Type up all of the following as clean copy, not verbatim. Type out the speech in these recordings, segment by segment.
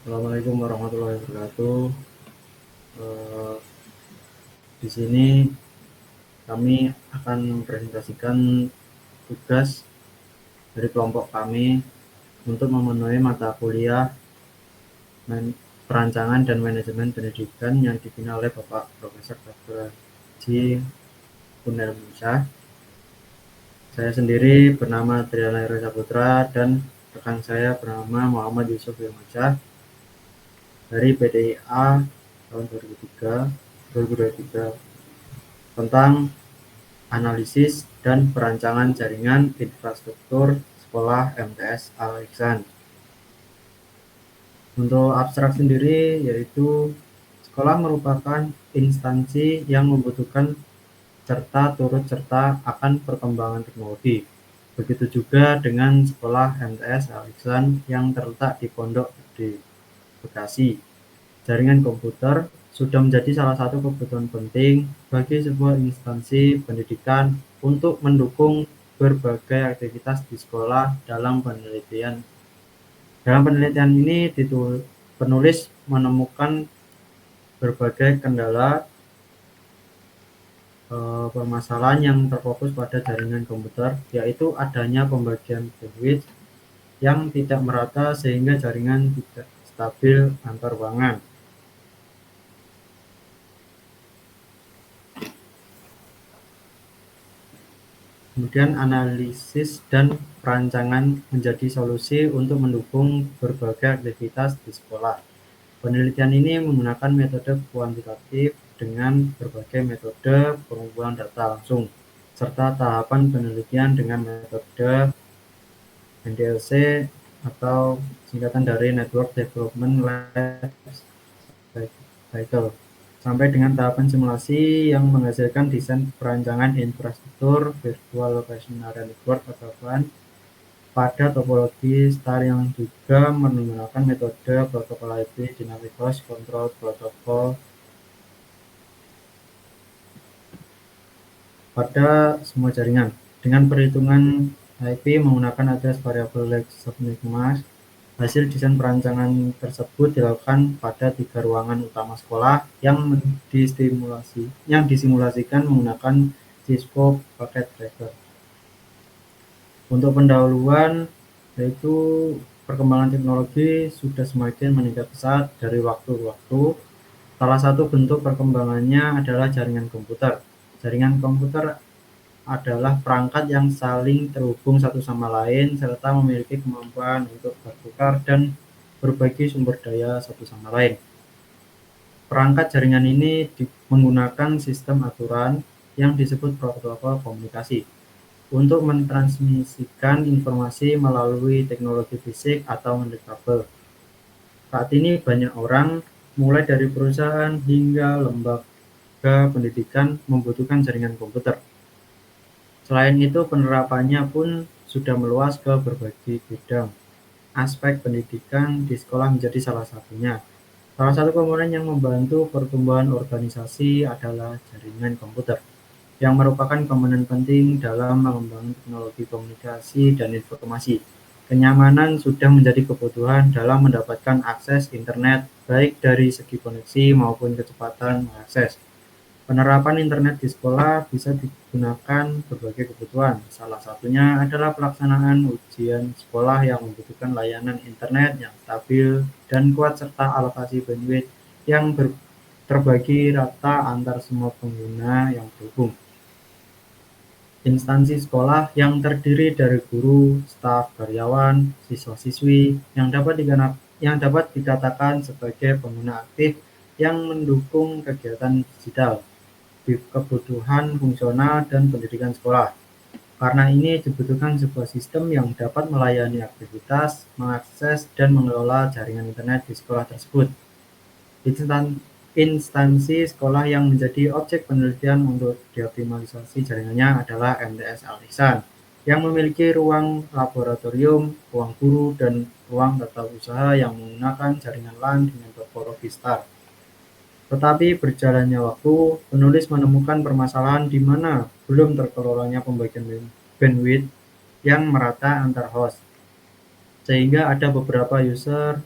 Assalamualaikum warahmatullahi wabarakatuh. Eh, di sini kami akan mempresentasikan tugas dari kelompok kami untuk memenuhi mata kuliah perancangan dan manajemen pendidikan yang dibina oleh Bapak Profesor Dr. Haji Munir. Saya sendiri bernama Triana Heru Saputra dan rekan saya bernama Muhammad Yusuf Firmansyah dari PDIA tahun 2023 tentang analisis dan perancangan jaringan infrastruktur sekolah MTS Al-Ihsan. Untuk abstrak sendiri, yaitu sekolah merupakan instansi yang membutuhkan serta turut serta akan perkembangan teknologi. Begitu juga dengan sekolah MTS Al-Ihsan yang terletak di Pondok Gede, Bekasi. Jaringan komputer sudah menjadi salah satu kebutuhan penting bagi sebuah instansi pendidikan untuk mendukung berbagai aktivitas di sekolah dalam penelitian. Dalam penelitian ini, penulis menemukan berbagai kendala permasalahan yang terfokus pada jaringan komputer, yaitu adanya pembagian bandwidth yang tidak merata sehingga jaringan tidak stabil antar ruangan. Kemudian analisis dan perancangan menjadi solusi untuk mendukung berbagai aktivitas di sekolah. Penelitian ini menggunakan metode kuantitatif dengan berbagai metode pengumpulan data langsung, serta tahapan penelitian dengan metode NDLC atau singkatan dari Network Development Life Cycle, sampai dengan tahapan simulasi yang menghasilkan desain perancangan infrastruktur Virtual Location Area Network atau VLAN pada topologi STAR yang juga menggunakan metode protokol IP Dynamic Host Control Protocol pada semua jaringan. Dengan perhitungan IP menggunakan address variabel like subnet mask, hasil desain perancangan tersebut dilakukan pada 3 ruangan utama sekolah yang disimulasikan menggunakan Cisco Packet Tracker. Untuk pendahuluan, yaitu perkembangan teknologi sudah semakin meningkat pesat dari waktu ke waktu. Salah satu bentuk perkembangannya adalah jaringan komputer. Jaringan komputer adalah perangkat yang saling terhubung satu sama lain serta memiliki kemampuan untuk bertukar dan berbagi sumber daya satu sama lain. Perangkat jaringan ini menggunakan sistem aturan yang disebut protokol komunikasi untuk mentransmisikan informasi melalui teknologi fisik atau melalui kabel. Saat ini banyak orang, mulai dari perusahaan hingga lembaga pendidikan, membutuhkan jaringan komputer. Selain itu, penerapannya pun sudah meluas ke berbagai bidang. Aspek pendidikan di sekolah menjadi salah satunya. Salah satu komponen yang membantu pertumbuhan organisasi adalah jaringan komputer, yang merupakan komponen penting dalam mengembangkan teknologi komunikasi dan informasi. Kenyamanan sudah menjadi kebutuhan dalam mendapatkan akses internet, baik dari segi koneksi maupun kecepatan mengakses. Penerapan internet di sekolah bisa digunakan berbagai kebutuhan. Salah satunya adalah pelaksanaan ujian sekolah yang membutuhkan layanan internet yang stabil dan kuat serta alokasi bandwidth yang terbagi rata antar semua pengguna yang terhubung. Instansi sekolah yang terdiri dari guru, staf, karyawan, siswa-siswi yang dapat dikatakan sebagai pengguna aktif yang mendukung kegiatan digital, kebutuhan fungsional dan pendidikan sekolah. Karena ini dibutuhkan sebuah sistem yang dapat melayani aktivitas, mengakses, dan mengelola jaringan internet di sekolah tersebut. Instansi sekolah yang menjadi objek penelitian untuk dioptimalisasi jaringannya adalah MTS Al-Ihsan, yang memiliki ruang laboratorium, ruang guru, dan ruang tata usaha yang menggunakan jaringan LAN dengan topologi STAR. Tetapi berjalannya waktu, penulis menemukan permasalahan di mana belum terkelolanya pembagian bandwidth yang merata antar host, sehingga ada beberapa user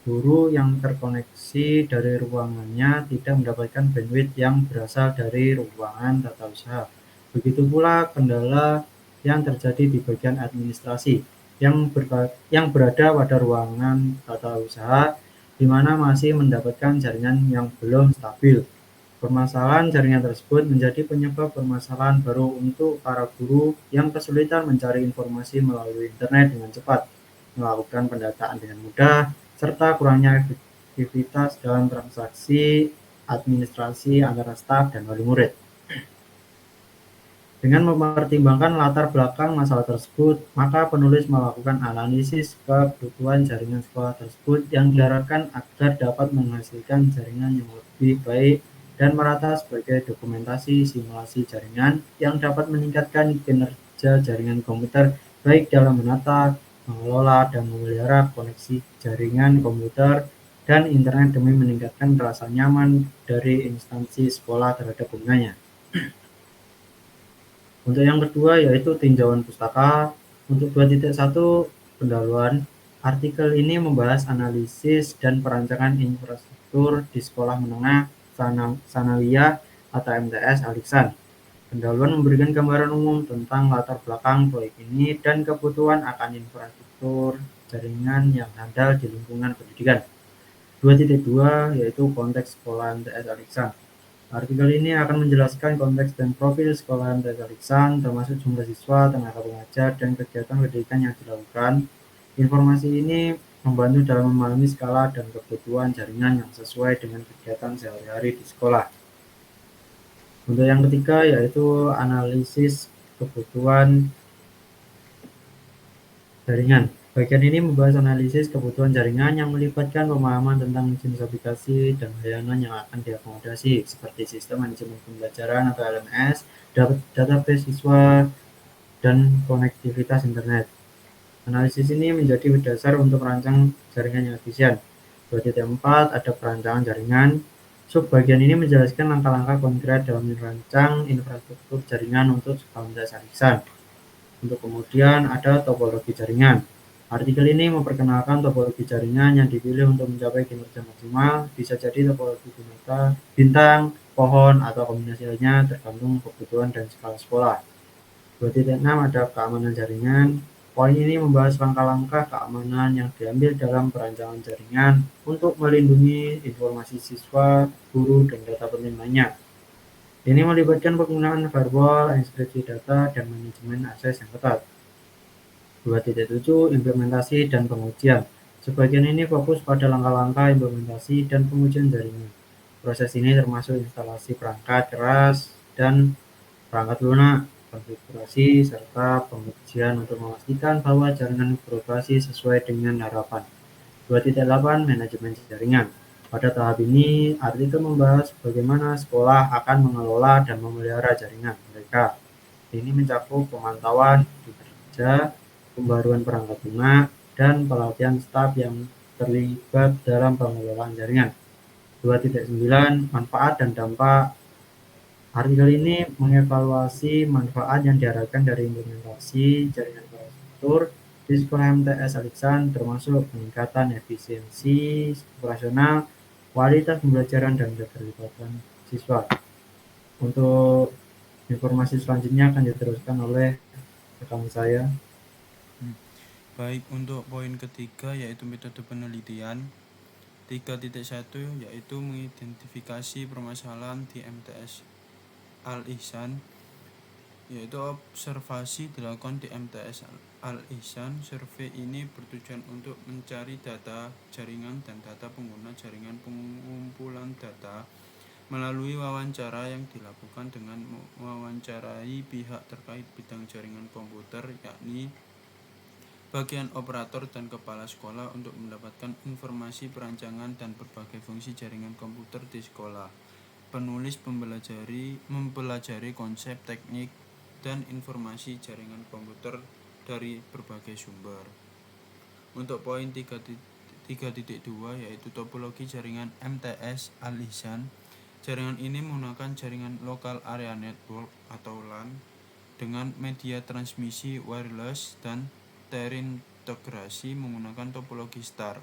Guru yang terkoneksi dari ruangannya tidak mendapatkan bandwidth yang berasal dari ruangan tata usaha. Begitu pula kendala yang terjadi di bagian administrasi yang berada pada ruangan tata usaha di mana masih mendapatkan jaringan yang belum stabil. Permasalahan jaringan tersebut menjadi penyebab permasalahan baru untuk para guru yang kesulitan mencari informasi melalui internet dengan cepat, melakukan pendataan dengan mudah, serta kurangnya efektivitas dalam transaksi administrasi antara staf dan wali murid. Dengan mempertimbangkan latar belakang masalah tersebut, maka penulis melakukan analisis kebutuhan jaringan sekolah tersebut yang diharapkan agar dapat menghasilkan jaringan yang lebih baik dan merata sebagai dokumentasi simulasi jaringan yang dapat meningkatkan kinerja jaringan komputer baik dalam menata, mengelola, dan memelihara koneksi jaringan komputer dan internet demi meningkatkan rasa nyaman dari instansi sekolah terhadap penggunanya. Untuk yang kedua yaitu tinjauan pustaka. Untuk 2.1 pendahuluan, artikel ini membahas analisis dan perancangan infrastruktur di Sekolah Menengah Sanawiyah atau MTS Al-Ihsan. Pendahuluan memberikan gambaran umum tentang latar belakang proyek ini dan kebutuhan akan infrastruktur jaringan yang handal di lingkungan pendidikan. 2.2 yaitu konteks sekolah MTS Al-Ihsan. Artikel ini akan menjelaskan konteks dan profil sekolah MTS Al-Ihsan, termasuk jumlah siswa, tenaga pengajar, dan kegiatan pendidikan yang dilakukan. Informasi ini membantu dalam memahami skala dan kebutuhan jaringan yang sesuai dengan kegiatan sehari-hari di sekolah. Untuk yang ketiga yaitu analisis kebutuhan jaringan. Bagian ini membahas analisis kebutuhan jaringan yang melibatkan pemahaman tentang jenis aplikasi dan layanan yang akan diakomodasi, seperti sistem manajemen pembelajaran atau LMS, database siswa, dan konektivitas internet. Analisis ini menjadi dasar untuk merancang jaringan yang efisien. 2.4 ada perancangan jaringan. Subbagian ini menjelaskan langkah-langkah konkret dalam merancang infrastruktur jaringan untuk sekolah MTS Al-Ihsan. Untuk kemudian ada topologi jaringan. Artikel ini memperkenalkan topologi jaringan yang dipilih untuk mencapai kinerja maksimal, bisa jadi topologi bintang, pohon, atau kombinasi lainnya tergantung kebutuhan dan skala sekolah. 2.6 ada keamanan jaringan. Poin ini membahas langkah-langkah keamanan yang diambil dalam perancangan jaringan untuk melindungi informasi siswa, guru, dan data penting lainnya. Ini melibatkan penggunaan firewall, enkripsi data, dan manajemen akses yang ketat. 2.7 Implementasi dan pengujian. Sebagian ini fokus pada langkah-langkah implementasi dan pengujian jaringan. Proses ini termasuk instalasi perangkat keras dan perangkat lunak, konfigurasi, serta pengujian untuk memastikan bahwa jaringan beroperasi sesuai dengan harapan. 2.8 Manajemen jaringan. Pada tahap ini, artikel membahas bagaimana sekolah akan mengelola dan memelihara jaringan mereka. Ini mencakup pemantauan kinerja, pembaruan perangkat lunak, dan pelatihan staf yang terlibat dalam pengelolaan jaringan. 2.9 Manfaat dan dampak. Artikel ini mengevaluasi manfaat yang diharapkan dari implementasi jaringan infrastruktur di sekolah MTS Al-Ihsan, termasuk peningkatan efisiensi operasional, kualitas pembelajaran, dan keterlibatan siswa. Untuk informasi selanjutnya akan diteruskan oleh rekan saya. Baik, untuk poin ketiga yaitu metode penelitian 3.1 yaitu mengidentifikasi permasalahan di MTS Al-Ihsan, yaitu observasi dilakukan di MTS Al-Ihsan. Survei ini bertujuan untuk mencari data jaringan dan data pengguna jaringan. Pengumpulan data melalui wawancara yang dilakukan dengan mewawancarai pihak terkait bidang jaringan komputer, yakni bagian operator dan kepala sekolah, untuk mendapatkan informasi perancangan dan berbagai fungsi jaringan komputer di sekolah. Penulis mempelajari konsep, teknik, dan informasi jaringan komputer dari berbagai sumber. Untuk poin 3.2 yaitu topologi jaringan MTS Al-Ihsan. Jaringan ini menggunakan jaringan Local Area Network atau LAN dengan media transmisi wireless dan terintegrasi menggunakan topologi star.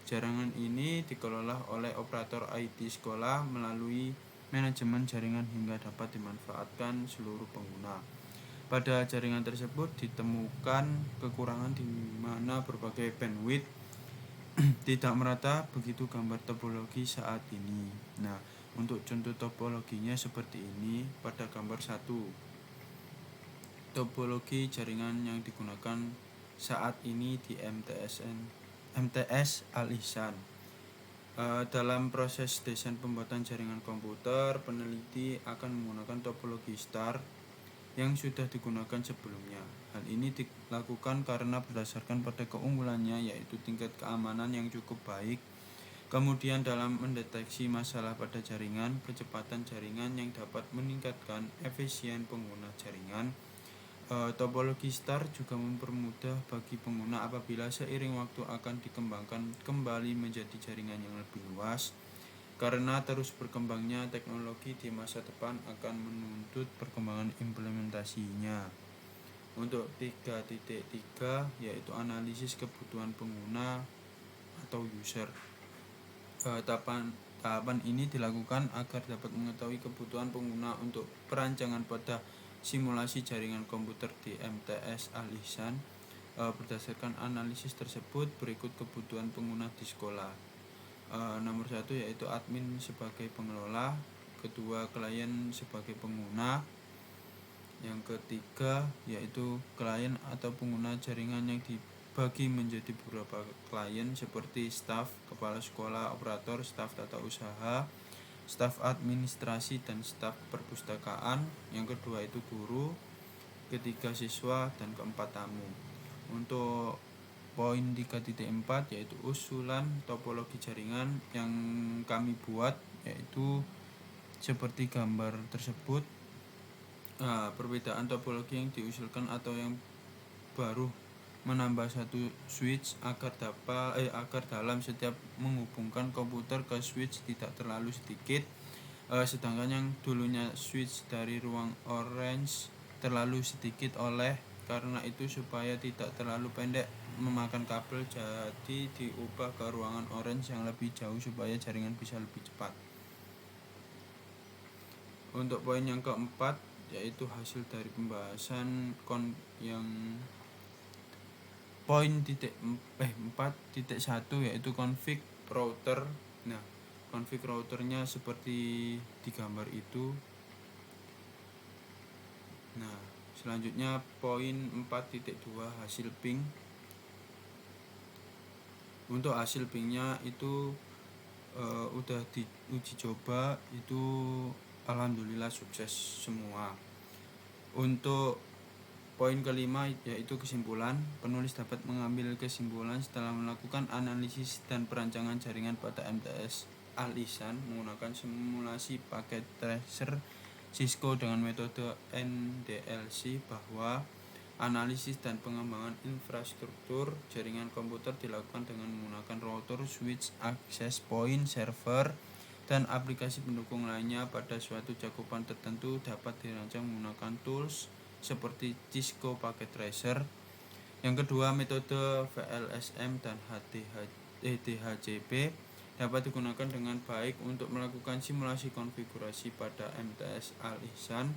Jaringan ini dikelola oleh operator IT sekolah melalui manajemen jaringan hingga dapat dimanfaatkan seluruh pengguna. Pada jaringan tersebut ditemukan kekurangan di mana berbagai bandwidth tidak merata, begitu gambar topologi saat ini. Nah, untuk contoh topologinya seperti ini pada gambar 1. Topologi jaringan yang digunakan saat ini di MTS Al-Ihsan. Dalam proses desain pembuatan jaringan komputer, peneliti akan menggunakan topologi star yang sudah digunakan sebelumnya. Hal ini dilakukan karena berdasarkan pada keunggulannya, yaitu tingkat keamanan yang cukup baik. Kemudian dalam mendeteksi masalah pada jaringan, kecepatan jaringan yang dapat meningkatkan efisien pengguna jaringan. Topologi star juga mempermudah bagi pengguna apabila seiring waktu akan dikembangkan kembali menjadi jaringan yang lebih luas. Karena terus berkembangnya teknologi di masa depan akan menuntut perkembangan implementasinya. Untuk 3.3 yaitu analisis kebutuhan pengguna atau user. Tahapan ini dilakukan agar dapat mengetahui kebutuhan pengguna untuk perancangan pada simulasi jaringan komputer di MTS Al-Ihsan. Berdasarkan analisis tersebut, berikut kebutuhan pengguna di sekolah. Nomor 1 yaitu admin sebagai pengelola, kedua klien sebagai pengguna, yang ketiga yaitu klien atau pengguna jaringan yang dibagi menjadi beberapa klien seperti staf, kepala sekolah, operator, staf tata usaha, staf administrasi, dan staf perpustakaan. Yang kedua itu guru, ketiga siswa, dan keempat tamu. Untuk poin 3.4 yaitu usulan topologi jaringan yang kami buat, yaitu seperti gambar tersebut. Perbedaan topologi yang diusulkan atau yang baru menambah satu switch agar dalam setiap menghubungkan komputer ke switch tidak terlalu sedikit, sedangkan yang dulunya switch dari ruang orange terlalu sedikit. Oleh karena itu, supaya tidak terlalu pendek memakan kabel, jadi diubah ke ruangan orange yang lebih jauh supaya jaringan bisa lebih cepat. Untuk poin yang keempat yaitu hasil dari pembahasan yang poin 4.1 yaitu config router. Nah, config routernya seperti di gambar itu. Nah, selanjutnya poin 4.2 hasil ping. Untuk hasil pingnya itu udah diuji coba, itu alhamdulillah sukses semua. Untuk poin kelima yaitu kesimpulan, penulis dapat mengambil kesimpulan setelah melakukan analisis dan perancangan jaringan pada MTS Al-Ihsan menggunakan simulasi paket tracer Cisco dengan metode NDLC, bahwa analisis dan pengembangan infrastruktur jaringan komputer dilakukan dengan menggunakan router, switch, access point, server, dan aplikasi pendukung lainnya pada suatu cakupan tertentu dapat dirancang menggunakan tools seperti Cisco Packet Tracer. Yang kedua, metode VLSM dan DHCP dapat digunakan dengan baik untuk melakukan simulasi konfigurasi pada MTS Al-Ihsan.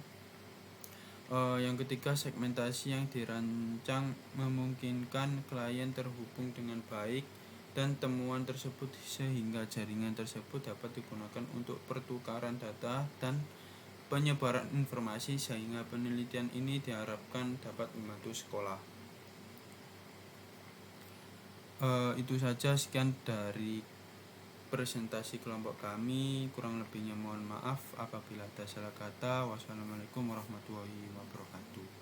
Yang ketiga, segmentasi yang dirancang memungkinkan klien terhubung dengan baik dan temuan tersebut sehingga jaringan tersebut dapat digunakan untuk pertukaran data dan penyebaran informasi, sehingga penelitian ini diharapkan dapat membantu sekolah. Itu saja, sekian dari presentasi kelompok kami. Kurang lebihnya mohon maaf apabila ada salah kata. Wassalamualaikum warahmatullahi wabarakatuh.